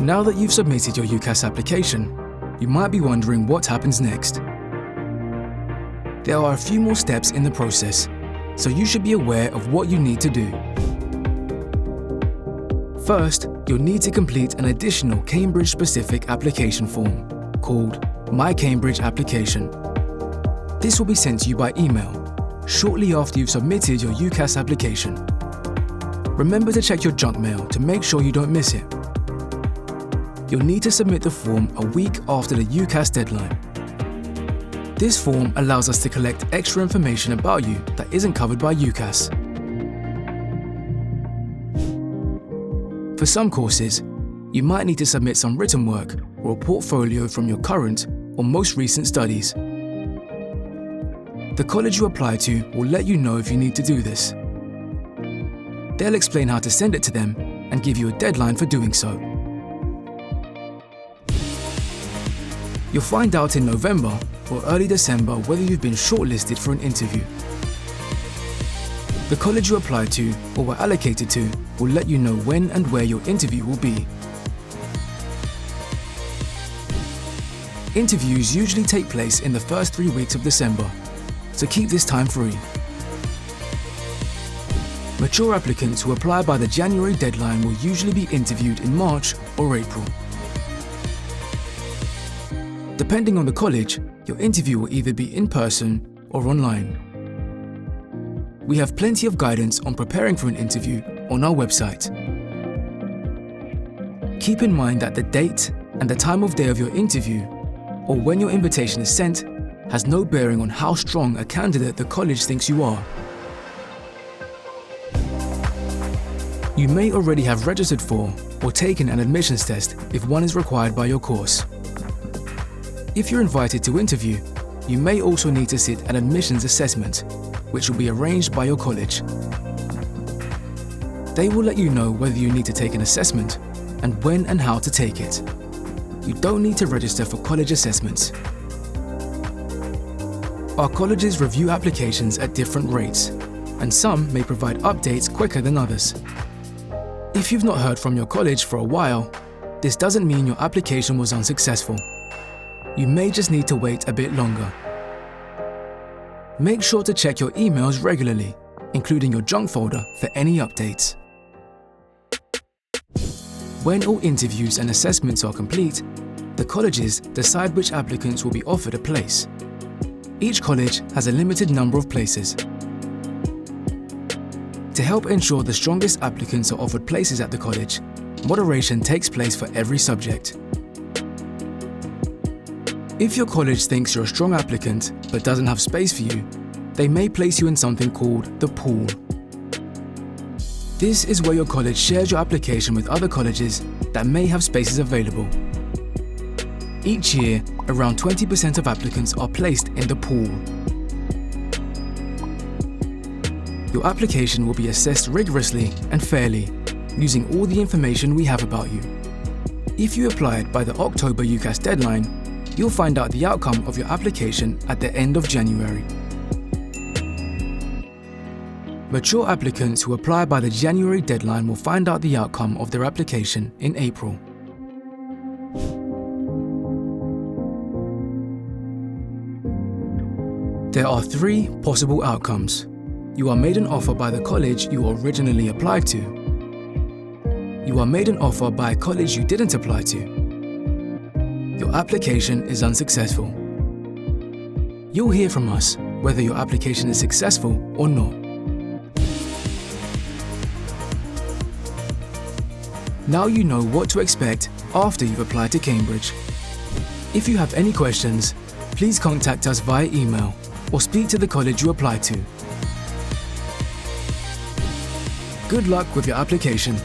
Now that you've submitted your UCAS application, you might be wondering what happens next. There are a few more steps in the process, so you should be aware of what you need to do. First, you'll need to complete an additional Cambridge-specific application form called My Cambridge Application. This will be sent to you by email shortly after you've submitted your UCAS application. Remember to check your junk mail to make sure you don't miss it. You'll need to submit the form a week after the UCAS deadline. This form allows us to collect extra information about you that isn't covered by UCAS. For some courses, you might need to submit some written work or a portfolio from your current or most recent studies. The college you apply to will let you know if you need to do this. They'll explain how to send it to them and give you a deadline for doing so. You'll find out in November or early December whether you've been shortlisted for an interview. The college you applied to or were allocated to will let you know when and where your interview will be. Interviews usually take place in the first 3 weeks of December, so keep this time free. Mature applicants who apply by the January deadline will usually be interviewed in March or April. Depending on the college, your interview will either be in person or online. We have plenty of guidance on preparing for an interview on our website. Keep in mind that the date and the time of day of your interview, or when your invitation is sent, has no bearing on how strong a candidate the college thinks you are. You may already have registered for or taken an admissions test if one is required by your course. If you're invited to interview, you may also need to sit an admissions assessment, which will be arranged by your college. They will let you know whether you need to take an assessment and when and how to take it. You don't need to register for college assessments. Our colleges review applications at different rates, and some may provide updates quicker than others. If you've not heard from your college for a while, this doesn't mean your application was unsuccessful. You may just need to wait a bit longer. Make sure to check your emails regularly, including your junk folder for any updates. When all interviews and assessments are complete, the colleges decide which applicants will be offered a place. Each college has a limited number of places. To help ensure the strongest applicants are offered places at the college, moderation takes place for every subject. If your college thinks you're a strong applicant but doesn't have space for you, they may place you in something called the pool. This is where your college shares your application with other colleges that may have spaces available. Each year, around 20% of applicants are placed in the pool. Your application will be assessed rigorously and fairly, using all the information we have about you. If you applied by the October UCAS deadline, you'll find out the outcome of your application at the end of January. Mature applicants who apply by the January deadline will find out the outcome of their application in April. There are 3 possible outcomes. You are made an offer by the college you originally applied to. You are made an offer by a college you didn't apply to. Your application is unsuccessful. You'll hear from us whether your application is successful or not. Now you know what to expect after you've applied to Cambridge. If you have any questions, please contact us via email or speak to the college you applied to. Good luck with your application.